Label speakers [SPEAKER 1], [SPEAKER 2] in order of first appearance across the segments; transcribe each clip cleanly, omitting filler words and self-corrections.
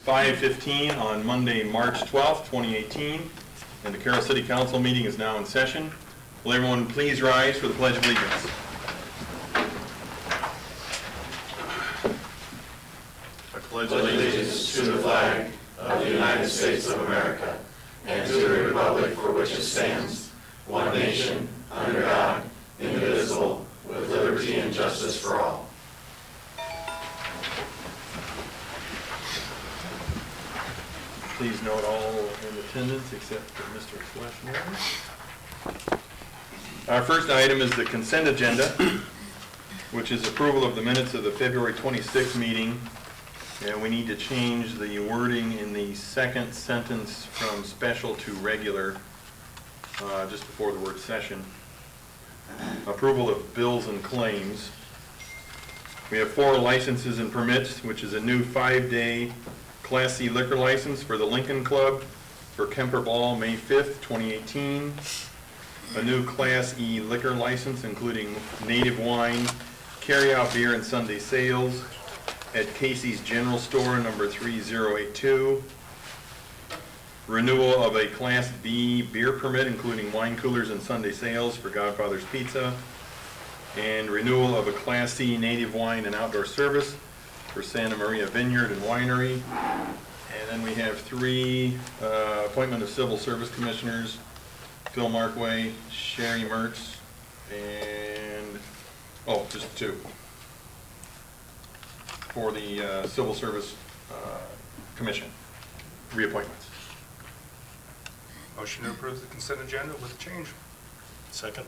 [SPEAKER 1] 5:15 on Monday, March 12th, 2018, and the Carroll City Council meeting is now in session. Will everyone please rise for the Pledge of Allegiance?
[SPEAKER 2] I pledge allegiance to the flag of the United States of America and to the republic for which it stands, one nation, under God, indivisible, with liberty and justice for all.
[SPEAKER 1] Please note all in attendance except for Mr. Fleshner. Our first item is the consent agenda, which is approval of the minutes of the February 26th meeting. And we need to change the wording in the second sentence from special to regular, just before the word session. Approval of bills and claims. We have 4 licenses and permits, which is a new 5-day Class C liquor license for the Lincoln Club for Kemper Ball, May 5th, 2018. A new Class E liquor license, including native wine, carry-out beer and Sunday sales at Casey's General Store, number 3082. Renewal of a Class B beer permit, including wine coolers and Sunday sales for Godfather's Pizza. And renewal of a Class C native wine and outdoor service for Santa Maria Vineyard and Winery. And then we have 3 appointment of civil service commissioners: Phil Markway, Sherry Mertz, and, just 2 for the Civil Service Commission reappointments.
[SPEAKER 3] Motion to approve the consent agenda with change.
[SPEAKER 2] Second.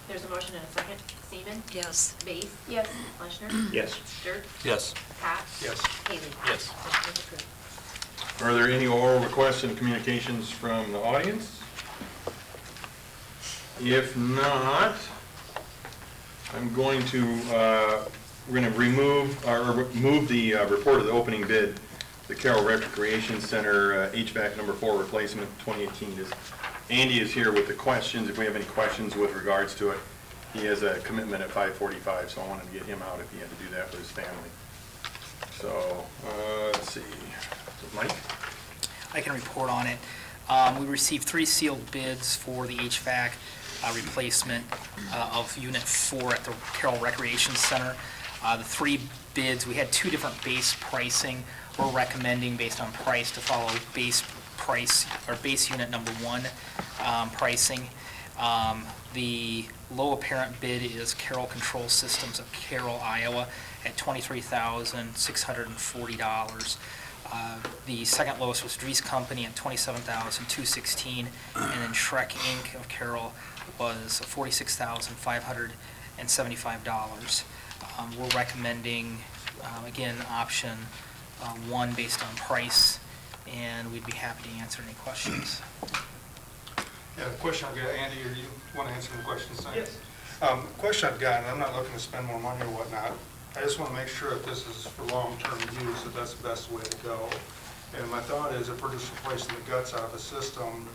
[SPEAKER 4] There's a motion and a second. Seaman?
[SPEAKER 5] Yes.
[SPEAKER 4] Base? Yes. Fleshner?
[SPEAKER 2] Yes.
[SPEAKER 4] Dirk?
[SPEAKER 2] Yes.
[SPEAKER 4] Pat?
[SPEAKER 3] Yes.
[SPEAKER 4] Haley?
[SPEAKER 2] Yes.
[SPEAKER 4] Motion is approved.
[SPEAKER 1] Are there any oral requests and communications from the audience? If not, I'm going to, we're going to move the report of the opening bid, the Carroll Recreation Center HVAC number 4 replacement 2018. Andy is here with the questions. If we have any questions with regards to it, he has a commitment at 5:45, so I wanted to get him out if he had to do that with his family. So, let's see. Mike?
[SPEAKER 6] I can report on it. We received 3 sealed bids for the HVAC replacement of Unit 4 at the Carroll Recreation Center. The 3 bids, we had 2 different base pricing. We're recommending, based on price, to follow base price, or base unit number 1 pricing. The low apparent bid is Carroll Control Systems of Carroll, Iowa, at $23,640. The second lowest was Dries Company at $27,216, and then Shrek Inc. of Carroll was $46,575. We're recommending, again, option 1 based on price, and we'd be happy to answer any questions.
[SPEAKER 3] Yeah, the question I've got, Andy, or you want to answer the questions?
[SPEAKER 4] Yes.
[SPEAKER 3] The question I've got, and I'm not looking to spend more money or whatnot, I just want to make sure that this is for long-term use, that that's the best way to go. And my thought is, if we're just replacing the guts out of the system,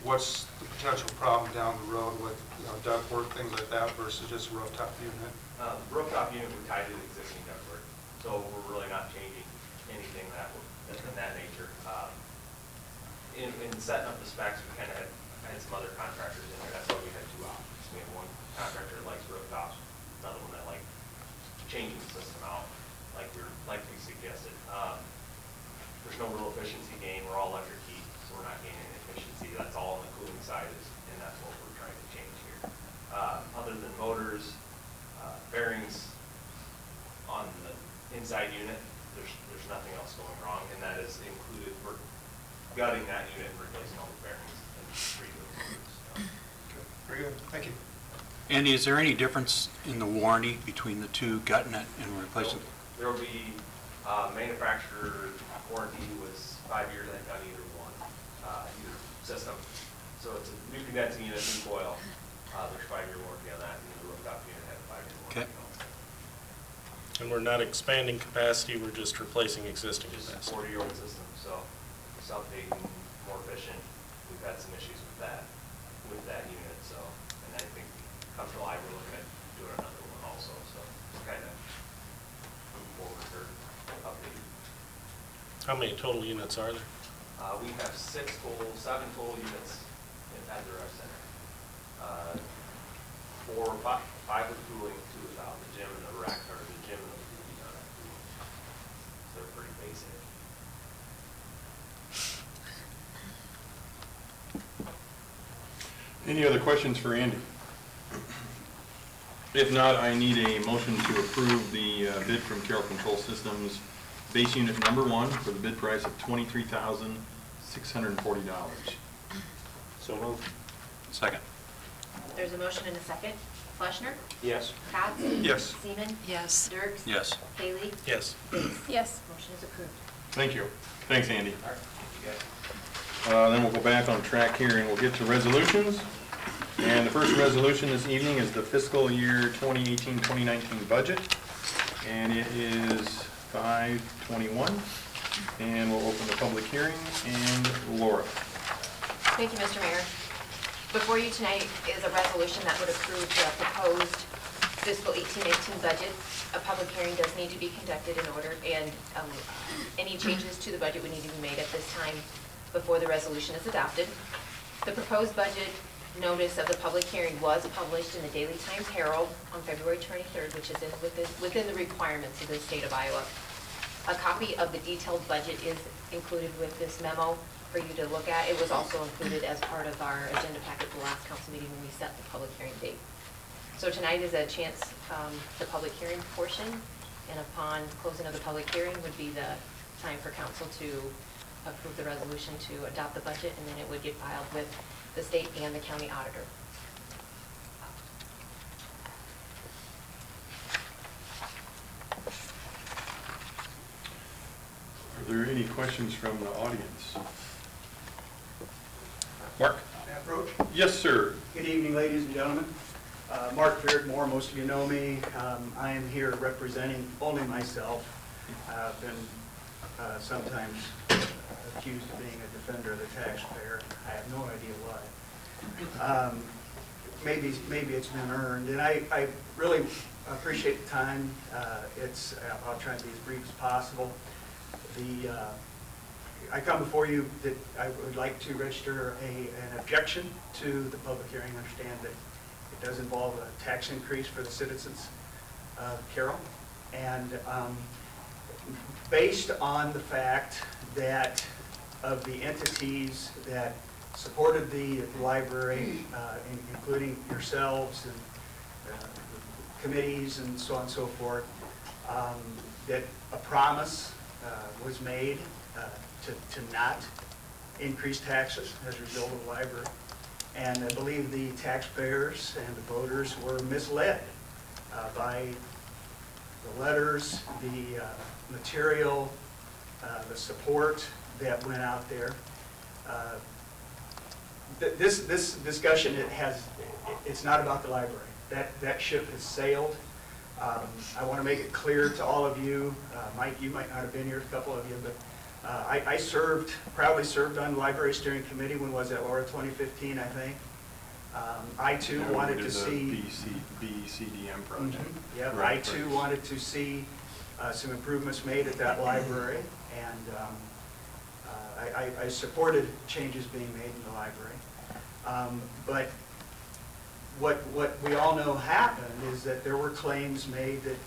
[SPEAKER 3] what's the potential problem down the road with ductwork, things like that, versus just a rooftop unit?
[SPEAKER 7] The rooftop unit would tie to the existing ductwork, so we're really not changing anything in that nature. In setting up the specs, we kind of had some other contractors in there. That's why we had 2 options. We have one contractor that likes rooftops, another one that likes changing the system out, like we suggested. There's no real efficiency gain. We're all electric heat, so we're not gaining any efficiency. That's all on the cooling side, and that's what we're trying to change here. Other than motors, bearings on the inside unit, there's nothing else going wrong, and that is included. We're gutting that unit and replacing all the bearings and redoing the motors.
[SPEAKER 3] Okay, very good. Thank you.
[SPEAKER 8] Andy, is there any difference in the warranty between the 2, gutting it and replacing?
[SPEAKER 7] There will be manufacturer warranty was 5 years, I think, on either system. So it's a new condensing unit, new coil. There's 5-year warranty on that, and the rooftop unit had a 5-year warranty.
[SPEAKER 8] Okay.
[SPEAKER 2] And we're not expanding capacity, we're just replacing existing
[SPEAKER 7] Just
[SPEAKER 2] capacity.
[SPEAKER 7] 40-year-old system, so it's updating, more efficient. We've had some issues with that unit, so, and I think come July, we're looking at doing another one also, so it's kind of moving forward or updating.
[SPEAKER 5] How many total units are there?
[SPEAKER 7] We have 7 total units at the rec center. 5 with cooling, 2 without. The gym and the rec, or the gym and the food are not cooling. They're pretty basic.
[SPEAKER 1] Any other questions for Andy? If not, I need a motion to approve the bid from Carroll Control Systems, base unit number 1, for the bid price of $23,640.
[SPEAKER 5] So moved.
[SPEAKER 8] Second.
[SPEAKER 4] There's a motion and a second. Fleshner?
[SPEAKER 5] Yes.
[SPEAKER 4] Cots?
[SPEAKER 3] Yes.
[SPEAKER 4] Seaman?
[SPEAKER 9] Yes.
[SPEAKER 4] Dirks?
[SPEAKER 8] Yes.
[SPEAKER 4] Haley?
[SPEAKER 5] Yes.
[SPEAKER 9] Yes.
[SPEAKER 4] Motion is approved.
[SPEAKER 1] Thank you. Thanks, Andy.
[SPEAKER 7] All right, you guys.
[SPEAKER 1] Then we'll go back on track here and we'll get to resolutions. And the first resolution this evening is the fiscal year 2018-2019 budget. And it is 5:21. And we'll open the public hearing. And Laura.
[SPEAKER 4] Thank you, Mr. Mayor. Before you tonight is a resolution that would approve the proposed fiscal 18-19 budget. A public hearing does need to be conducted in order, and any changes to the budget would need to be made at this time before the resolution is adopted. The proposed budget notice of the public hearing was published in the Daily Times Carroll on February 23rd, which is within the requirements of the state of Iowa. A copy of the detailed budget is included with this memo for you to look at. It was also included as part of our agenda packet the last council meeting when we set the public hearing date. So tonight is a chance, the public hearing portion, and upon closing of the public hearing would be the time for council to approve the resolution to adopt the budget, and then it would get filed with the state and the county auditor.
[SPEAKER 1] Are there any questions from the audience? Mark?
[SPEAKER 10] May I approach?
[SPEAKER 1] Yes, sir.
[SPEAKER 10] Good evening, ladies and gentlemen. Mark Beardmore, most of you know me. I am here representing only myself. I've been sometimes accused of being a defender of the taxpayer. I have no idea why. Maybe it's been earned, and I really appreciate the time. I'll try to be as brief as possible. I come before you that I would like to register an objection to the public hearing. Understand that it does involve a tax increase for the citizens of Carroll, and based on the fact that of the entities that supported the library, including yourselves and committees and so on and so forth, that a promise was made to not increase taxes as a result of the library. And I believe the taxpayers and the voters were misled by the letters, the material, the support that went out there. This discussion, it's not about the library. That ship has sailed. I want to make it clear to all of you, Mike, you might not have been here, a couple of you, but I proudly served on the Library Steering Committee. When was that, Laura? 2015, I think. I too wanted to see...
[SPEAKER 1] BCDM project.
[SPEAKER 10] Yeah,
[SPEAKER 1] Right,
[SPEAKER 10] I too
[SPEAKER 1] right.
[SPEAKER 10] wanted to see some improvements made at that library, and I supported changes being made in the library. But what we all know happened is that there were claims made that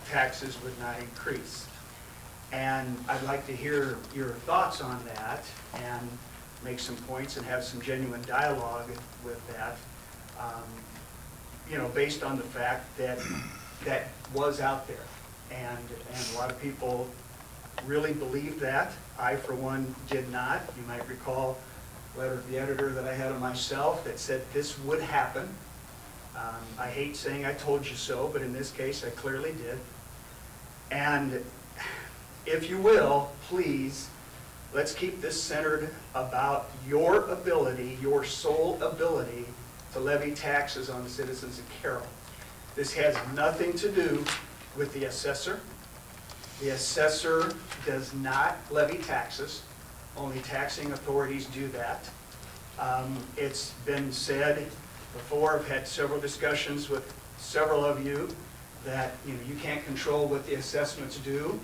[SPEAKER 10] taxes would not increase. And I'd like to hear your thoughts on that and make some points and have some genuine dialogue with that, based on the fact that that was out there. And a lot of people really believed that. I, for one, did not. You might recall a letter of the editor that I had on myself that said this would happen. I hate saying I told you so, but in this case, I clearly did. And if you will, please, let's keep this centered about your ability, your sole ability to levy taxes on the citizens of Carroll. This has nothing to do with the assessor. The assessor does not levy taxes. Only taxing authorities do that. It's been said before, I've had several discussions with several of you that you can't control what the assessments do.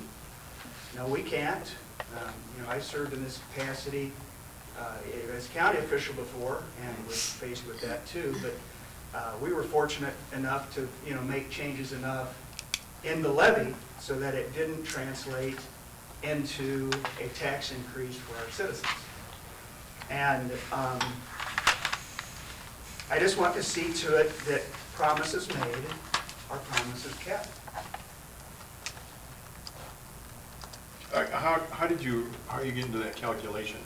[SPEAKER 10] No, we can't. know, I served in this capacity as county official before and was faced with that too, but we were fortunate enough to, you know, make changes enough in the levy so that it didn't translate into a tax increase for our citizens. And I just want to see to it that promises made are promises kept.
[SPEAKER 1] How are you getting to that calculation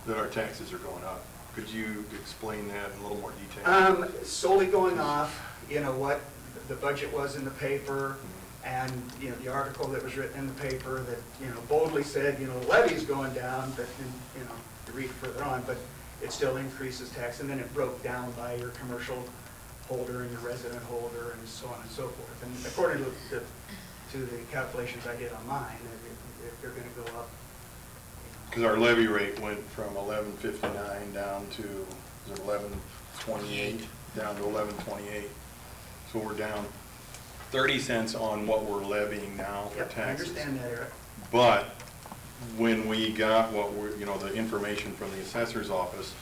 [SPEAKER 1] that our taxes are going up? Could you explain that in a little more detail?
[SPEAKER 10] Solely going off, you know, what the budget was in the paper, and, you know, the article that was written in the paper that, you know, boldly said, you know, the levy's going down, but, you know, you read further on, but it still increases tax, and then it broke down by your commercial holder and your resident holder, and so on and so forth. And according to the calculations I did on mine, if they're gonna go up.
[SPEAKER 1] Because our levy rate went from 11.59 down to, is it 11.28, down to 11.28. So we're down 30 cents on what we're levying now for
[SPEAKER 10] Yep, I
[SPEAKER 1] taxes.
[SPEAKER 10] understand that, Eric.
[SPEAKER 1] But when we got what we're, you know, the information from the assessor's office,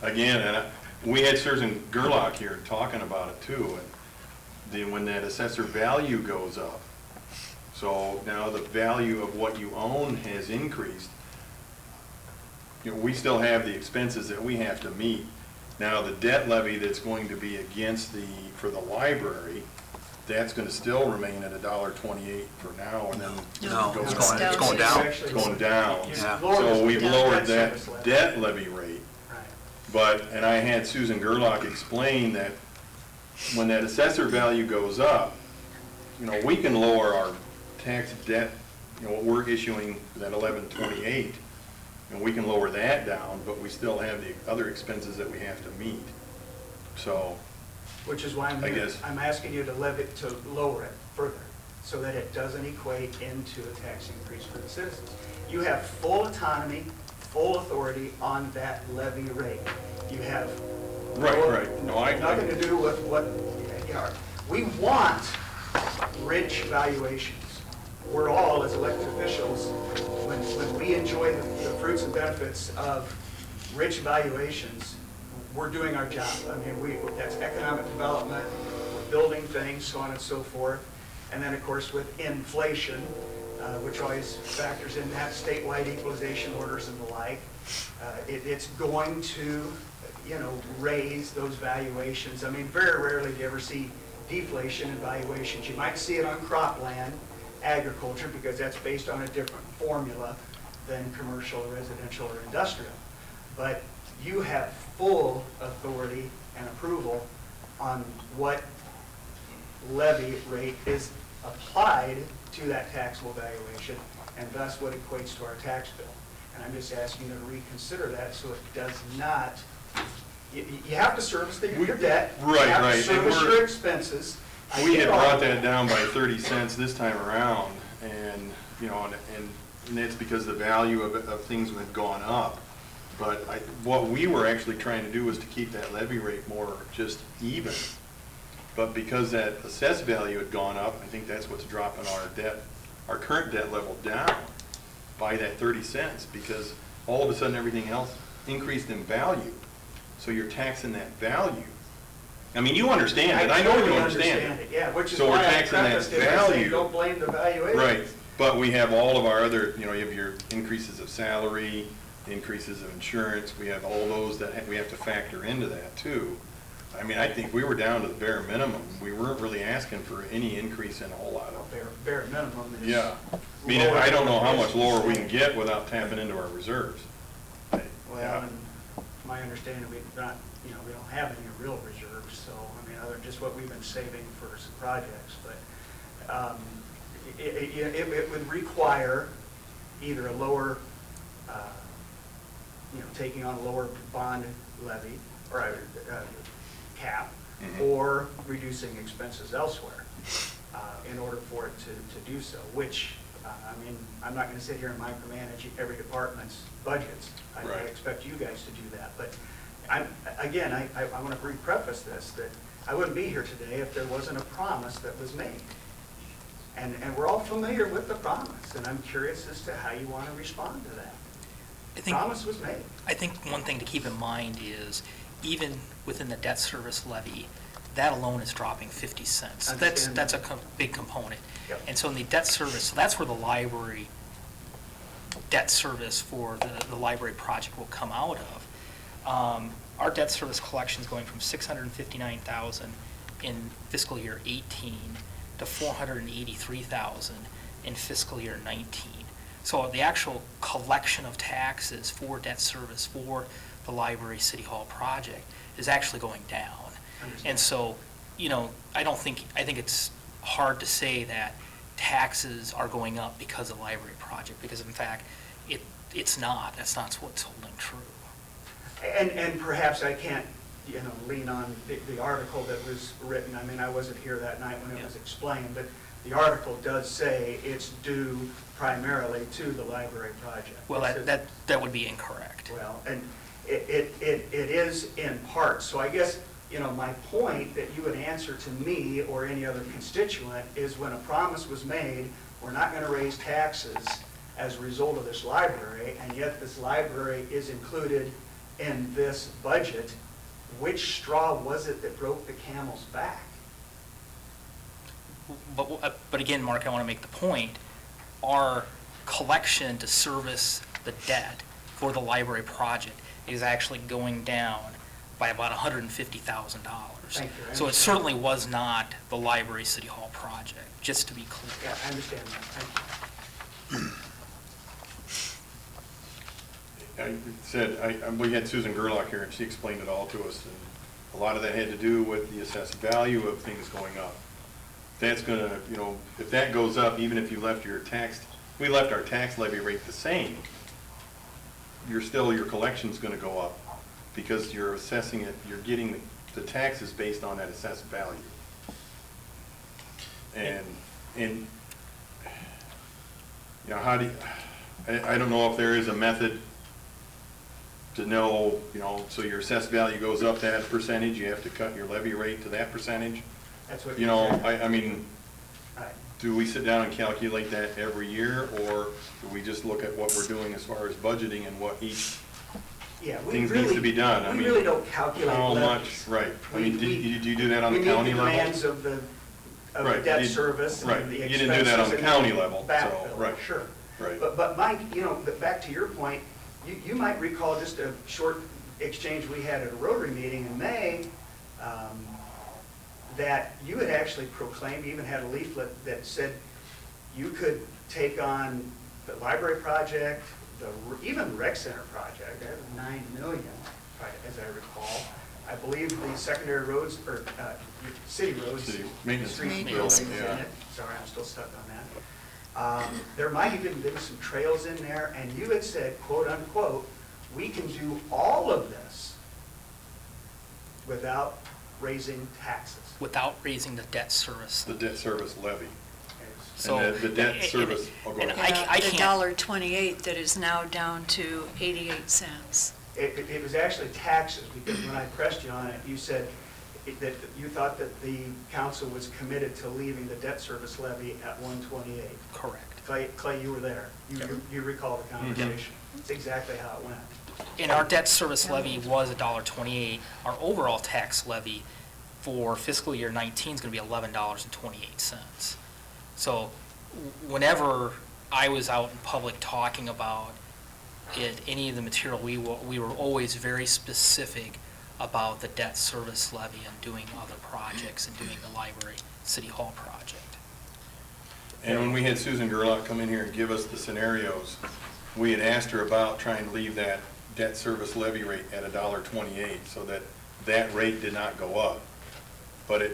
[SPEAKER 1] again, and we had Susan Gerlach here talking about it too, and then when that assessor value goes up, so now the value of what you own has increased, you know, we still have the expenses that we have to meet. Now, the debt levy that's going to be against for the library, that's gonna still remain at $1.28 for now, and then
[SPEAKER 8] No,
[SPEAKER 1] goes
[SPEAKER 8] it's
[SPEAKER 1] on.
[SPEAKER 8] going down.
[SPEAKER 1] It's going down.
[SPEAKER 8] Yeah.
[SPEAKER 1] So we've lowered that
[SPEAKER 10] service levy.
[SPEAKER 1] debt levy rate.
[SPEAKER 10] Right.
[SPEAKER 1] But, and I had Susan Gerlach explain that when that assessor value goes up, you know, we can lower our tax debt, you know, what we're issuing, that 11.28, and we can lower that down, but we still have the other expenses that we have to meet. So,
[SPEAKER 10] Which is why I'm
[SPEAKER 1] I
[SPEAKER 10] here.
[SPEAKER 1] guess.
[SPEAKER 10] I'm asking you to lower it further, so that it doesn't equate into a tax increase for the citizens. You have full autonomy, full authority on that levy rate. You have
[SPEAKER 1] right. No,
[SPEAKER 10] nothing to do with what, you know, we want rich valuations. We're all, as elected officials, when we enjoy the fruits and benefits of rich valuations, we're doing our job. I mean, that's economic development, we're building things, so on and so forth. And then, of course, with inflation, which always factors in that, statewide equalization orders and the like, it's going to, you know, raise those valuations. I mean, very rarely do you ever see deflation in valuations. You might see it on cropland, agriculture, because that's based on a different formula than commercial, residential, or industrial. But you have full authority and approval on what levy rate is applied to that taxable valuation, and thus what equates to our tax bill. And I'm just asking you to reconsider that so it does not, you have to service your debt.
[SPEAKER 1] Right,
[SPEAKER 10] You have
[SPEAKER 1] right,
[SPEAKER 10] to
[SPEAKER 1] and
[SPEAKER 10] service
[SPEAKER 1] we're-
[SPEAKER 10] your expenses. I
[SPEAKER 1] we
[SPEAKER 10] get
[SPEAKER 1] had
[SPEAKER 10] all
[SPEAKER 1] brought
[SPEAKER 10] of
[SPEAKER 1] that down by 30 cents this time around, and, you know, and that's because the value of things had gone up. But what we were actually trying to do was to keep that levy rate more just even. But because that assessed value had gone up, I think that's what's dropping our current debt level down by that 30 cents, because all of a sudden everything else increased in value. So you're taxing that value. I mean, you understand it, I know you
[SPEAKER 10] totally
[SPEAKER 1] understand it.
[SPEAKER 10] Yeah, which is
[SPEAKER 1] So we're
[SPEAKER 10] why I
[SPEAKER 1] taxing that
[SPEAKER 10] prefaced it by saying,
[SPEAKER 1] value.
[SPEAKER 10] don't blame the valuation.
[SPEAKER 1] Right, but we have all of our other, you know, you have your increases of salary, increases of insurance, we have all those that we have to factor into that too. I mean, I think we were down to the bare minimum. We weren't really asking for any increase in a whole lot of.
[SPEAKER 10] Bare minimum is.
[SPEAKER 1] Yeah. I mean, I don't know how much lower we can get without tapping into our reserves.
[SPEAKER 10] Well,
[SPEAKER 1] Yeah.
[SPEAKER 10] and my understanding, we don't have any real reserves, so, I mean, other than just what we've been saving for some projects, but it would require either a lower, taking on a lower bond levy, or cap, or reducing expenses elsewhere in order for it to do so, which, I mean, I'm not going to sit here and micromanage every department's budgets. I
[SPEAKER 1] Right.
[SPEAKER 10] expect you guys to do that. But I want to preface this, that I wouldn't be here today if there wasn't a promise that was made. And we're all familiar with the promise, and I'm curious as to how you want to respond to that.
[SPEAKER 6] I think-
[SPEAKER 10] promise was made.
[SPEAKER 6] I think one thing to keep in mind is, even within the debt service levy, that alone is dropping 50 cents.
[SPEAKER 10] Understand.
[SPEAKER 6] That's a big component.
[SPEAKER 10] Yep.
[SPEAKER 6] And so in the debt service, so that's where the library debt service for the library project will come out of. Our debt service collection is going from $659,000 in fiscal year 18 to $483,000 in fiscal year 19. So the actual collection of taxes for debt service for the library city hall project is actually going down.
[SPEAKER 10] Understand.
[SPEAKER 6] And so, I think it's hard to say that taxes are going up because of the library project, because in fact, it's not. That's not what's holding true.
[SPEAKER 10] And perhaps I can't, lean on the article that was written. I mean, I wasn't here that night when it was explained, but the article does say it's due primarily to the library project.
[SPEAKER 6] Well,
[SPEAKER 10] It says-
[SPEAKER 6] that would be incorrect.
[SPEAKER 10] Well, and it is in part. So I guess, my point that you would answer to me or any other constituent is when a promise was made, we're not going to raise taxes as a result of this library, and yet this library is included in this budget. Which straw was it that broke the camel's back?
[SPEAKER 6] But again, Mark, I want to make the point, our collection to service the debt for the library project is actually going down by about $150,000.
[SPEAKER 10] Thank you.
[SPEAKER 6] So it certainly was not the library city hall project, just to be clear.
[SPEAKER 10] Yeah, I understand that. Thank you.
[SPEAKER 1] We had Susan Gerlach here, and she explained it all to us, and a lot of that had to do with the assessed value of things going up. That's gonna, if that goes up, even if you left we left our tax levy rate the same, your collection's gonna go up, because you're assessing it, you're getting the taxes based on that assessed value. And how do you, I don't know if there is a method to know, so your assessed value goes up that percentage, you have to cut your levy rate to that percentage.
[SPEAKER 10] That's what
[SPEAKER 1] I mean,
[SPEAKER 10] Right.
[SPEAKER 1] do we sit down and calculate that every year, or do we just look at what we're doing as far as budgeting and what each
[SPEAKER 10] Yeah, we
[SPEAKER 1] things
[SPEAKER 10] really,
[SPEAKER 1] needs to be done? I
[SPEAKER 10] we
[SPEAKER 1] mean,
[SPEAKER 10] really don't calculate
[SPEAKER 1] how
[SPEAKER 10] levies.
[SPEAKER 1] much, right. I mean, do
[SPEAKER 10] We-
[SPEAKER 1] you do that on the county
[SPEAKER 10] We
[SPEAKER 1] level?
[SPEAKER 10] meet the demands of the
[SPEAKER 1] Right,
[SPEAKER 10] debt
[SPEAKER 1] you-
[SPEAKER 10] service
[SPEAKER 1] right.
[SPEAKER 10] and the
[SPEAKER 1] You
[SPEAKER 10] expenses.
[SPEAKER 1] didn't do that on the
[SPEAKER 10] and
[SPEAKER 1] county level, so,
[SPEAKER 10] backfill,
[SPEAKER 1] right.
[SPEAKER 10] Sure.
[SPEAKER 1] Right.
[SPEAKER 10] But Mike, back to your point, you might recall just a short exchange we had at a Rotary meeting in May, that you had actually proclaimed, you even had a leaflet that said you could take on the library project, even the rec center project, that was $9 million, as I recall. I believe the secondary roads, or city roads.
[SPEAKER 1] City maintenance
[SPEAKER 10] streets
[SPEAKER 1] building,
[SPEAKER 10] buildings in
[SPEAKER 1] yeah.
[SPEAKER 10] it. Sorry, I'm still stuck on that. There might even been some trails in there, and you had said, quote unquote, we can do all of this without raising taxes.
[SPEAKER 6] Without raising the debt service.
[SPEAKER 1] The debt service levy.
[SPEAKER 6] So-
[SPEAKER 1] And the debt service, go
[SPEAKER 6] and
[SPEAKER 1] ahead.
[SPEAKER 6] I
[SPEAKER 9] The
[SPEAKER 6] can't-
[SPEAKER 9] $1.28 that is now down to 88 cents.
[SPEAKER 10] It was actually taxes, because when I pressed you on it, you said that you thought that the council was committed to leaving the debt service levy at 128.
[SPEAKER 6] Correct.
[SPEAKER 10] Clay, you were there. You recall the conversation. It's exactly how it went.
[SPEAKER 6] And our debt service levy was $1.28. Our overall tax levy for fiscal year 19 is going to be $11.28. So whenever I was out in public talking about any of the material, we were always very specific about the debt service levy and doing other projects and doing the library city hall project.
[SPEAKER 1] And when we had Susan Gerlach come in here and give us the scenarios, we had asked her about trying to leave that debt service levy rate at $1.28 so that that rate did not go up. But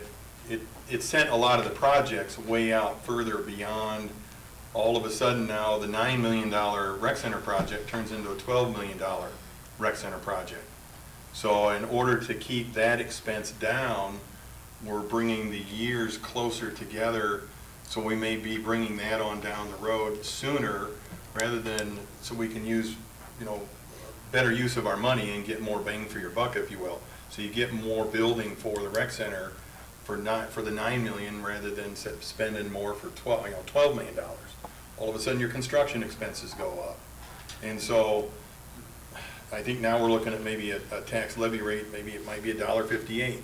[SPEAKER 1] it sent a lot of the projects way out further beyond. All of a sudden now, the $9 million rec center project turns into a $12 million rec center project. So in order to keep that expense down, we're bringing the years closer together, so we may be bringing that on down the road sooner, rather than, so we can use, better use of our money and get more bang for your buck, if you will. So you get more building for the rec center for the $9 million, rather than spending more for $12 million. All of a sudden, your construction expenses go up. And so I think now we're looking at maybe a tax levy rate, maybe it might be $1.58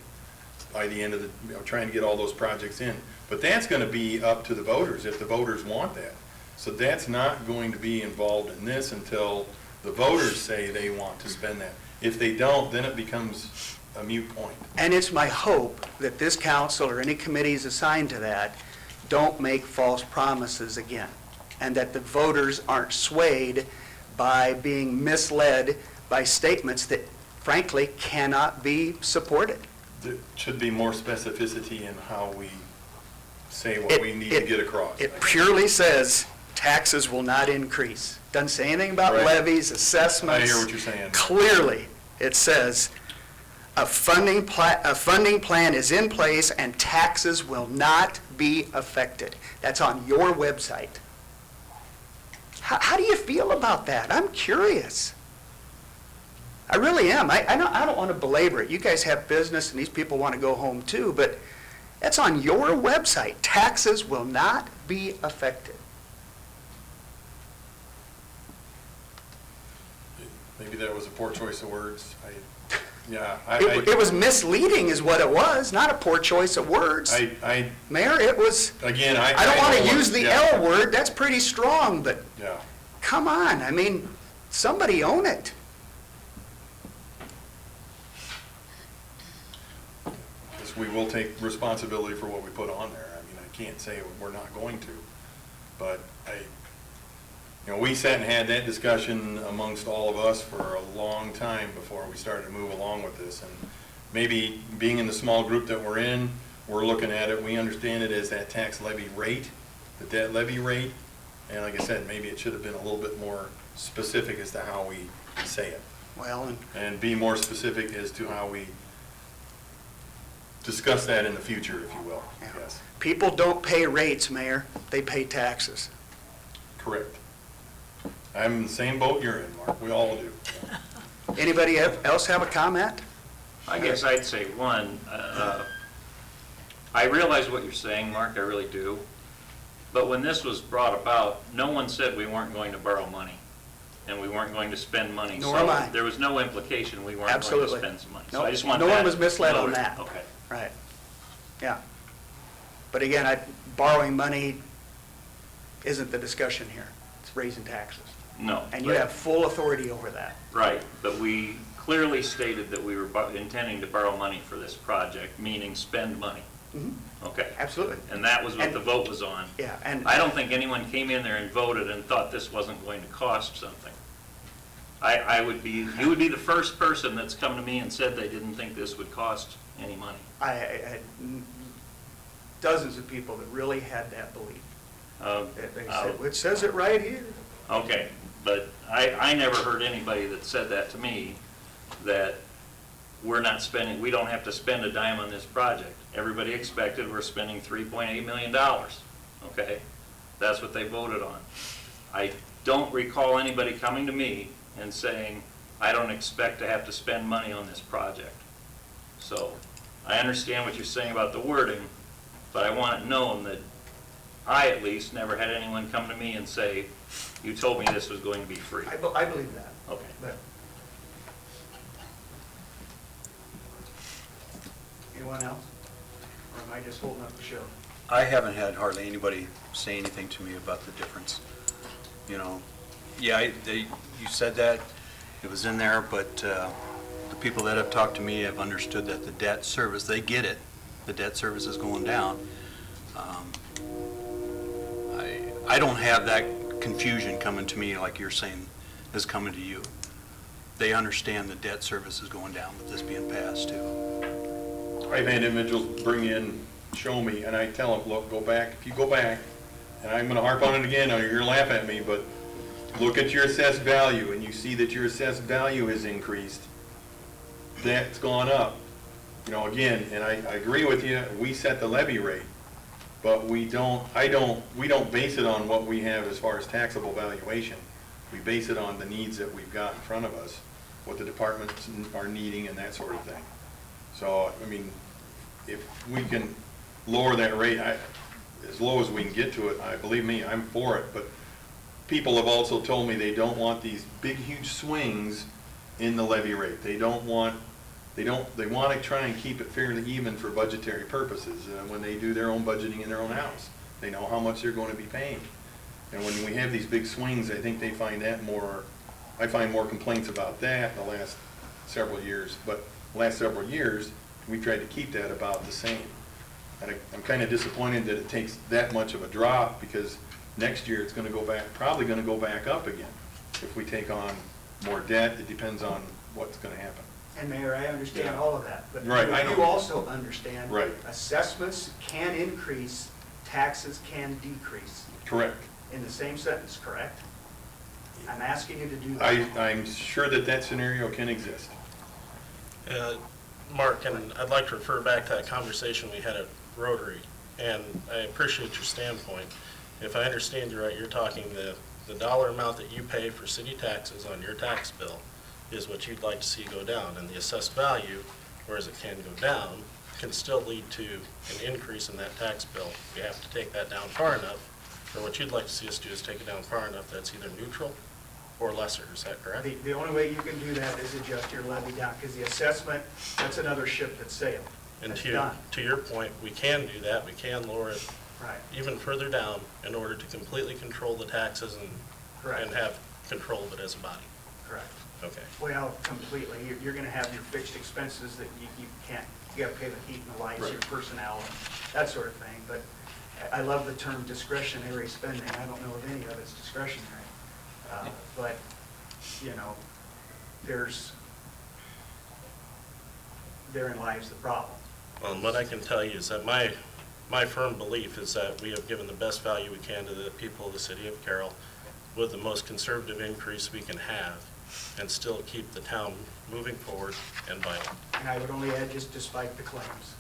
[SPEAKER 1] by the end of the, trying to get all those projects in. But that's gonna be up to the voters, if the voters want that. So that's not going to be involved in this until the voters say they want to spend that. If they don't, then it becomes a moot point.
[SPEAKER 10] And it's my hope that this council or any committees assigned to that don't make false promises again, and that the voters aren't swayed by being misled by statements that frankly cannot be supported.
[SPEAKER 1] There should be more specificity in how we say what we need to get across.
[SPEAKER 10] It purely says taxes will not increase. Doesn't say anything about
[SPEAKER 1] Right.
[SPEAKER 10] levies, assessments.
[SPEAKER 1] I hear what you're saying.
[SPEAKER 10] Clearly, it says a funding plan is in place and taxes will not be affected. That's on your website. How do you feel about that? I'm curious. I really am. I don't want to belabor it. You guys have business and these people want to go home too, but that's on your website. Taxes will not be affected.
[SPEAKER 1] Maybe that was a poor choice of words.
[SPEAKER 10] It was misleading is what it was, not a poor choice of words. Mayor, it was,
[SPEAKER 1] Again,
[SPEAKER 10] I don't want to use the
[SPEAKER 1] yeah.
[SPEAKER 10] L word, that's pretty strong, but
[SPEAKER 1] Yeah.
[SPEAKER 10] come on, I mean, somebody own it.
[SPEAKER 1] Because we will take responsibility for what we put on there. I mean, I can't say we're not going to, but we sat and had that discussion amongst all of us for a long time before we started to move along with this. And maybe being in the small group that we're in, we're looking at it, we understand it as that tax levy rate, the debt levy rate. And like I said, maybe it should have been a little bit more specific as to how we say it.
[SPEAKER 10] Well,
[SPEAKER 1] And be more specific as to how we discuss that in the future, if you will.
[SPEAKER 10] Yeah.
[SPEAKER 1] Yes,
[SPEAKER 10] people don't pay rates, Mayor, they pay taxes.
[SPEAKER 1] correct. I'm in the same boat you're in, Mark. We all do.
[SPEAKER 10] Anybody else have a comment?
[SPEAKER 11] I guess I'd say one, I realize what you're saying, Mark, I really do. But when this was brought about, no one said we weren't going to borrow money and we weren't going to spend money.
[SPEAKER 10] Nor am I.
[SPEAKER 11] So there was no implication we weren't going to
[SPEAKER 10] Absolutely.
[SPEAKER 11] spend some money.
[SPEAKER 10] No,
[SPEAKER 11] So I just want
[SPEAKER 10] no one
[SPEAKER 11] that
[SPEAKER 10] was misled on
[SPEAKER 11] noted.
[SPEAKER 10] that.
[SPEAKER 11] Okay.
[SPEAKER 10] Right, yeah. But again, borrowing money isn't the discussion here, it's raising taxes.
[SPEAKER 11] No.
[SPEAKER 10] And you
[SPEAKER 11] but-
[SPEAKER 10] have full authority over that.
[SPEAKER 11] Right, but we clearly stated that we were intending to borrow money for this project, meaning spend money.
[SPEAKER 10] Mhm.
[SPEAKER 11] Okay.
[SPEAKER 10] Absolutely.
[SPEAKER 11] And that was what
[SPEAKER 10] And-
[SPEAKER 11] the vote was on.
[SPEAKER 10] Yeah, and
[SPEAKER 11] I don't think anyone came in there and voted and thought this wasn't going to cost something. You would be the first person that's come to me and said they didn't think this would cost any money.
[SPEAKER 10] I had dozens of people that really had that belief. They said, it says it right here.
[SPEAKER 11] Okay, but I never heard anybody that said that to me, that we don't have to spend a dime on this project. Everybody expected we're spending $3.8 million, okay? That's what they voted on. I don't recall anybody coming to me and saying, I don't expect to have to spend money on this project. So I understand what you're saying about the wording, but I want it known that I, at least, never had anyone come to me and say, you told me this was going to be free.
[SPEAKER 10] I believe that.
[SPEAKER 11] Okay.
[SPEAKER 10] But anyone else? Or am I just holding up the show?
[SPEAKER 8] I haven't had hardly anybody say anything to me about the difference. You said that, it was in there, but the people that have talked to me have understood that the debt service, they get it. The debt service is going down. I don't have that confusion coming to me like you're saying is coming to you. They understand the debt service is going down with this being passed too.
[SPEAKER 1] I've had individuals bring in, show me, and I tell them, look, go back, if you go back, and I'm gonna harp on it again, or you're gonna laugh at me, but look at your assessed value, and you see that your assessed value has increased. That's gone up. Again, and I agree with you, we set the levy rate, but we don't base it on what we have as far as taxable valuation. We base it on the needs that we've got in front of us, what the departments are needing and that sort of thing. So, if we can lower that rate, as low as we can get to it, believe me, I'm for it, but people have also told me they don't want these big, huge swings in the levy rate. They want to try and keep it fairly even for budgetary purposes. When they do their own budgeting in their own house, they know how much they're going to be paying. And when we have these big swings, I think they find that more, I find more complaints about that the last several years. But the last several years, we tried to keep that about the same. And I'm kind of disappointed that it takes that much of a drop, because next year it's going to go back, probably going to go back up again. If we take on more debt, it depends on what's going to happen.
[SPEAKER 10] And Mayor, I understand
[SPEAKER 1] Yeah.
[SPEAKER 10] all of that, but
[SPEAKER 1] Right, I know.
[SPEAKER 10] you also understand.
[SPEAKER 1] Right.
[SPEAKER 10] Assessments can increase, taxes can decrease,
[SPEAKER 1] Correct.
[SPEAKER 10] in the same sentence, correct? I'm asking you to do that.
[SPEAKER 1] I'm sure that that scenario can exist.
[SPEAKER 5] Mark, and I'd like to refer back to that conversation we had at Rotary, and I appreciate your standpoint. If I understand you right, you're talking the dollar amount that you pay for city taxes on your tax bill is what you'd like to see go down, and the assessed value, whereas it can go down, can still lead to an increase in that tax bill. You have to take that down far enough, or what you'd like to see us do is take it down far enough that's either neutral or lesser, is that correct?
[SPEAKER 10] The only way you can do that is adjust your levy down, because the assessment, that's another ship that sailed.
[SPEAKER 5] And
[SPEAKER 10] That's done.
[SPEAKER 5] to your point, we can do that, we can lower it
[SPEAKER 10] Right,
[SPEAKER 5] even further down in order to completely control the taxes and
[SPEAKER 10] correct,
[SPEAKER 5] have control of it as a body.
[SPEAKER 10] correct.
[SPEAKER 5] Okay.
[SPEAKER 10] Well, completely. You're gonna have your fixed expenses that you can't, you gotta pay the heat and the lights,
[SPEAKER 1] Right.
[SPEAKER 10] your personnel, that sort of thing. But I love the term discretionary spending. I don't know of any of it's discretionary. But, you know, therein lies the problem.
[SPEAKER 5] Well, and what I can tell you is that my firm belief is that we have given the best value we can to the people of the city of Carroll with the most conservative increase we can have and still keep the town moving forward and vital.
[SPEAKER 10] And I would only add, just despite the claims.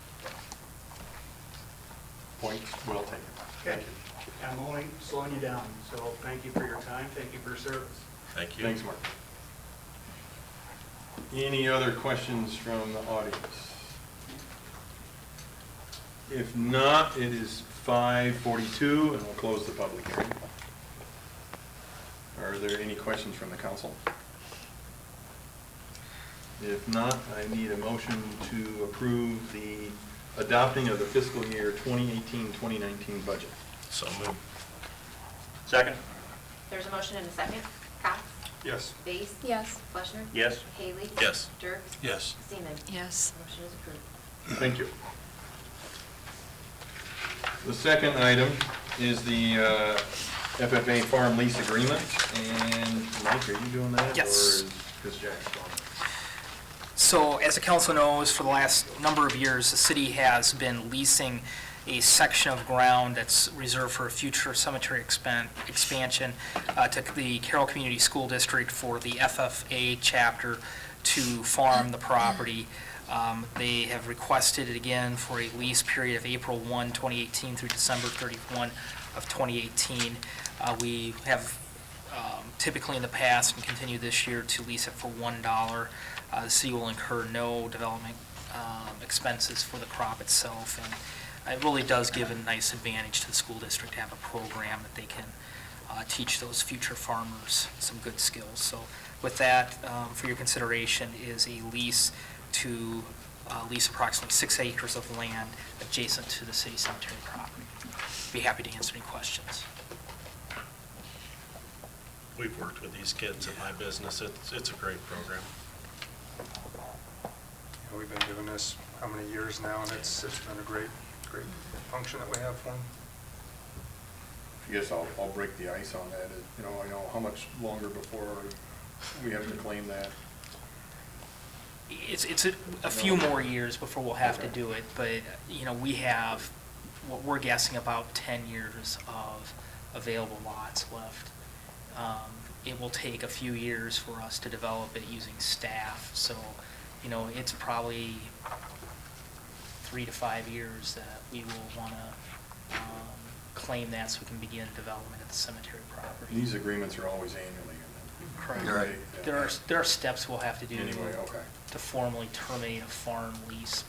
[SPEAKER 1] Point well taken.
[SPEAKER 10] Okay. I'm only slowing you down, so thank you for your time, thank you for your service.
[SPEAKER 5] Thank you.
[SPEAKER 1] Thanks, Mark. Any other questions from the audience? If not, it is 5:42, and we'll close the public hearing. Are there any questions from the council? If not, I need a motion to approve the adopting of the fiscal year 2018-2019 budget.
[SPEAKER 5] So moved.
[SPEAKER 11] Second?
[SPEAKER 4] There's a motion and a second. Cox?
[SPEAKER 3] Yes.
[SPEAKER 4] Base?
[SPEAKER 9] Yes.
[SPEAKER 4] Fleshner?
[SPEAKER 11] Yes.
[SPEAKER 4] Haley?
[SPEAKER 5] Yes.
[SPEAKER 4] Dirks?
[SPEAKER 8] Yes.
[SPEAKER 4] Seaman?
[SPEAKER 9] Yes.
[SPEAKER 4] Motion is approved.
[SPEAKER 1] Thank you. The second item is the FFA farm lease agreement, and Mike, are you doing that?
[SPEAKER 6] Yes.
[SPEAKER 1] Or is Chris Jackson doing it?
[SPEAKER 6] So as the council knows, for the last number of years, the city has been leasing a section of ground that's reserved for a future cemetery expansion to the Carroll Community School District for the FFA chapter to farm the property. They have requested it again for a lease period of April 1, 2018 through December 31 of 2018. We have typically in the past and continue this year to lease it for $1. The city will incur no development expenses for the crop itself, and it really does give a nice advantage to the school district to have a program that they can teach those future farmers some good skills. So with that, for your consideration is a lease to lease approximately 6 acres of land adjacent to the city cemetery property. Be happy to answer any questions.
[SPEAKER 5] We've worked with these kids at my business. It's a great program.
[SPEAKER 3] We've been doing this how many years now, and it's been a great function that we have for them.
[SPEAKER 1] I guess I'll break the ice on that. You know, I know how much longer before we have to claim that.
[SPEAKER 6] It's a few more years before we'll have to do it, but, you know, we have, what we're guessing, about 10 years of available lots left. It will take a few years for us to develop it using staff, so, you know, it's probably 3 to 5 years that we will want to claim that so we can begin development of the cemetery property.
[SPEAKER 1] These agreements are always annually, isn't
[SPEAKER 6] Correct.
[SPEAKER 1] it?
[SPEAKER 8] Right.
[SPEAKER 6] There are steps we'll have to do
[SPEAKER 1] Anyway, okay.
[SPEAKER 6] to formally terminate a farm lease,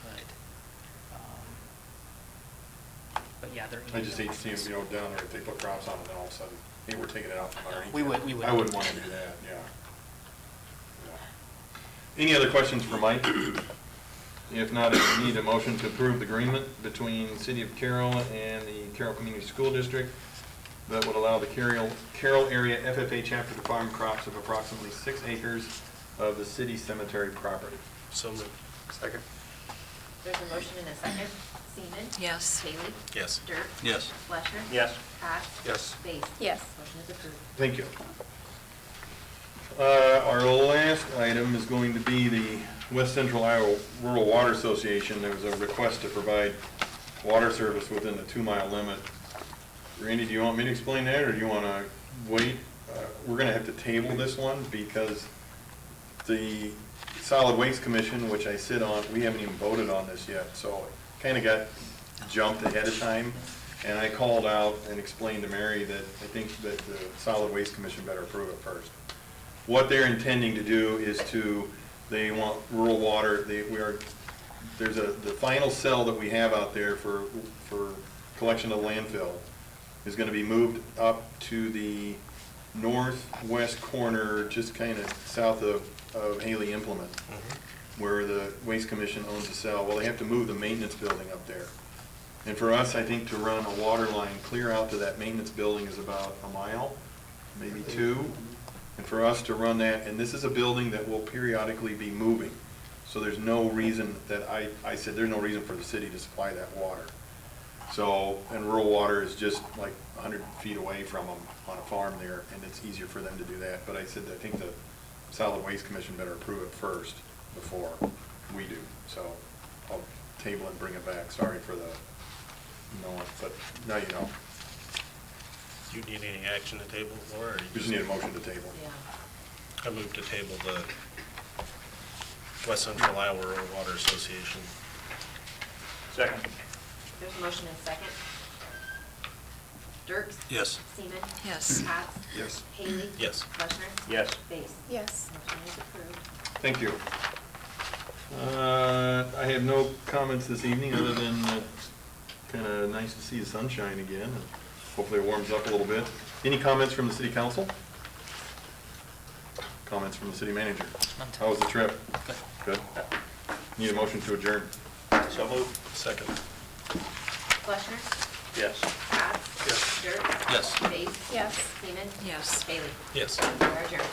[SPEAKER 6] but yeah, they're.
[SPEAKER 1] I just hate to see them, you know, down there, if they put crops on it, then all of a sudden, hey, we're taking it out from underneath.
[SPEAKER 6] We would.
[SPEAKER 1] I wouldn't want to do that, yeah. Any other questions for Mike? If not, I need a motion to approve the agreement between the City of Carroll and the Carroll Community School District that would allow the Carroll area FFA chapter to farm crops of approximately 6 acres of the city cemetery property.
[SPEAKER 5] So moved.
[SPEAKER 3] Second.
[SPEAKER 4] There's a motion and a second. Seaman?
[SPEAKER 9] Yes.
[SPEAKER 4] Haley?
[SPEAKER 5] Yes.
[SPEAKER 4] Dirk?
[SPEAKER 8] Yes.
[SPEAKER 4] Fleishner?
[SPEAKER 11] Yes.
[SPEAKER 4] Cox?
[SPEAKER 3] Yes.
[SPEAKER 4] Base?
[SPEAKER 9] Yes.
[SPEAKER 4] Motion is approved.
[SPEAKER 1] Thank you. Our last item is going to be the West Central Iowa Rural Water Association. There was a request to provide water service within the 2-mile limit. Randy, do you want me to explain that, or do you want to wait? We're going to have to table this one because the Solid Waste Commission, which I sit on, we haven't even voted on this yet, so it kind of got jumped ahead of time. And I called out and explained to Mary that I think that the Solid Waste Commission better approve it first. What they're intending to do is they want rural water, there's the final cell that we have out there for collection of landfill is going to be moved up to the northwest corner, just kind of south of Haley Implement, where the Waste Commission owns the cell. Well, they have to move the maintenance building up there. And for us, I think to run a water line clear out to that maintenance building is about a mile, maybe 2. And for us to run that, and this is a building that will periodically be moving. So there's no reason that I said there's no reason for the city to supply that water. So, and rural water is just like 100 feet away from them on a farm there, and it's easier for them to do that. But I said I think the Solid Waste Commission better approve it first before we do. So I'll table it and bring it back. Sorry for the no, but now you know.
[SPEAKER 5] Do you need any action to table, Laura? Or you
[SPEAKER 1] We just need a motion to table.
[SPEAKER 4] Yeah.
[SPEAKER 5] I move to table the West Central Iowa Rural Water Association.
[SPEAKER 11] Second.
[SPEAKER 4] There's a motion and a second. Dirk?
[SPEAKER 8] Yes.
[SPEAKER 4] Seaman?
[SPEAKER 9] Yes.
[SPEAKER 4] Cox?
[SPEAKER 3] Yes.
[SPEAKER 4] Haley?
[SPEAKER 5] Yes.
[SPEAKER 4] Fleishner?
[SPEAKER 11] Yes.
[SPEAKER 4] Base?
[SPEAKER 9] Yes.
[SPEAKER 4] Motion is approved.
[SPEAKER 1] Thank you. I have no comments this evening other than kind of nice to see the sunshine again. And hopefully it warms up a little bit. Any comments from the city council? Comments from the city manager? How was the trip? Good. Need a motion to adjourn.
[SPEAKER 11] So moved.
[SPEAKER 5] Second.
[SPEAKER 4] Fleishner?
[SPEAKER 11] Yes.
[SPEAKER 4] Cox?
[SPEAKER 3] Yes.
[SPEAKER 4] Dirk?
[SPEAKER 8] Yes.
[SPEAKER 4] Base?
[SPEAKER 9] Yes.
[SPEAKER 4] Seaman?
[SPEAKER 9] Yes.
[SPEAKER 4] Haley?
[SPEAKER 5] Yes.
[SPEAKER 4] We are adjourned.